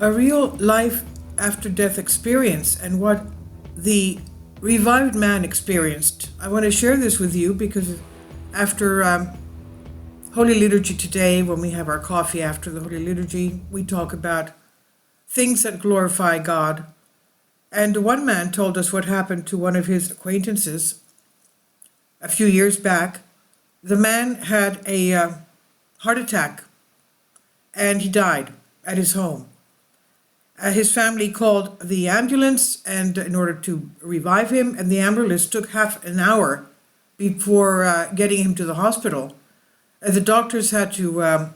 a real life after death experience and what the revived man experienced. I want to share this with you because after Holy Liturgy today, when we have our coffee after the Holy Liturgy, we talk about things that glorify God. And one man told us what happened to one of his acquaintances a few years back. The man had a heart attack and he died at his home. His family called the ambulance and in order to revive him, and the ambulance took half an hour before getting him to the hospital. The doctors had to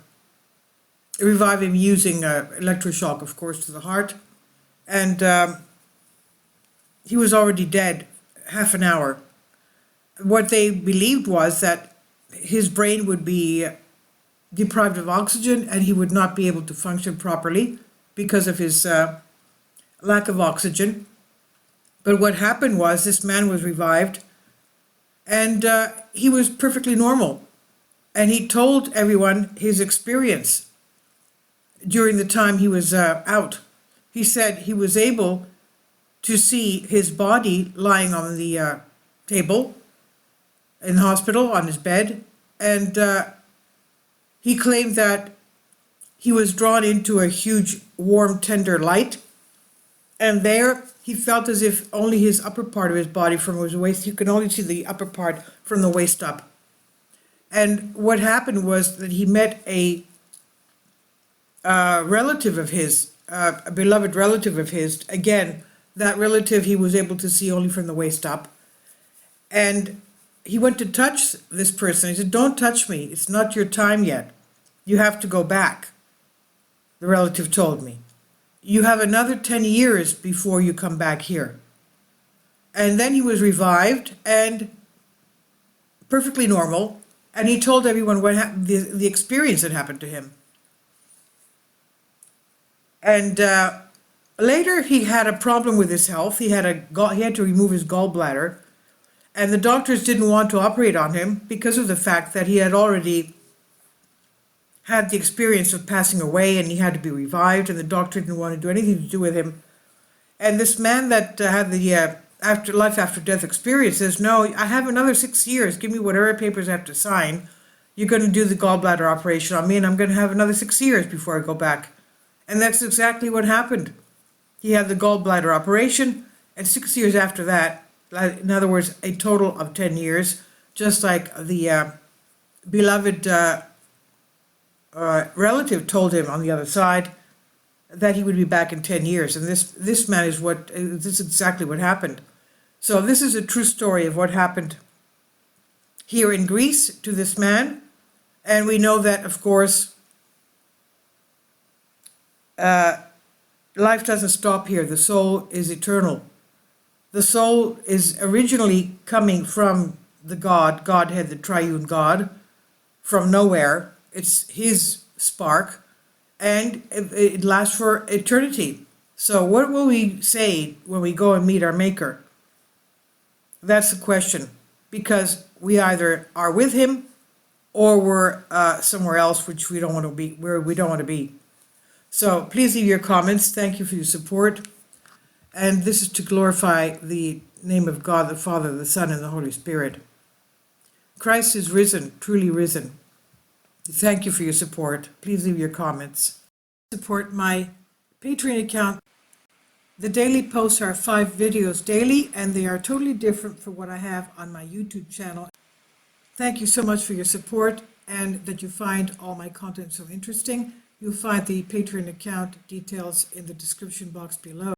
revive him using electroshock, of course, to the heart, and he was already dead half an hour. What they believed was that his brain would be deprived of oxygen and he would not be able to function properly because of his lack of oxygen. But what happened was this man was revived and he was perfectly normal. And he told everyone his experience during the time he was out. He said he was able to see his body lying on the table in the hospital on his bed. And he claimed that he was drawn into a huge, warm, tender light. And there he felt as if only his upper part of his body from his waist, you could only see the upper part from the waist up. And what happened was that he met a relative of his, a beloved relative of his. Again, that relative he was able to see only from the waist up. And he went to touch this person. He said, "Don't touch me. It's not your time yet. You have to go back," the relative told me. "You have another 10 years before you come back here." And then he was revived and perfectly normal. And he told everyone what the experience that happened to him. And later he had a problem with his health. He had to remove his gallbladder. And the doctors didn't want to operate on him because of the fact that he had already had the experience of passing away and he had to be revived, and the doctor didn't want to do anything to do with him. And this man that had the life after death experience says, "No, I have another 6 years. Give me whatever papers I have to sign. You're going to do the gallbladder operation on me, and I'm going to have another 6 years before I go back." And that's exactly what happened. He had the gallbladder operation, and 6 years after that, in other words, a total of 10 years, just like the beloved relative told him on the other side that he would be back in 10 years. And this man this is exactly what happened. So this is a true story of what happened here in Greece to this man. And we know that, of course, life doesn't stop here. The soul is eternal. The soul is originally coming from the Godhead, the triune God, from nowhere. It's his spark, and it lasts for eternity. So what will we say when we go and meet our Maker? That's the question, because we either are with him or we're somewhere else which we don't want to be, where we don't want to be. So please leave your comments. Thank you for your support. And this is to glorify the name of God, the Father, the Son, and the Holy Spirit. Christ is risen, truly risen. Thank you for your support. Please leave your comments. Support my Patreon account. The daily posts are 5 videos daily, and they are totally different from what I have on my YouTube channel. Thank you so much for your support and that you find all my content so interesting. You'll find the Patreon account details in the description box below.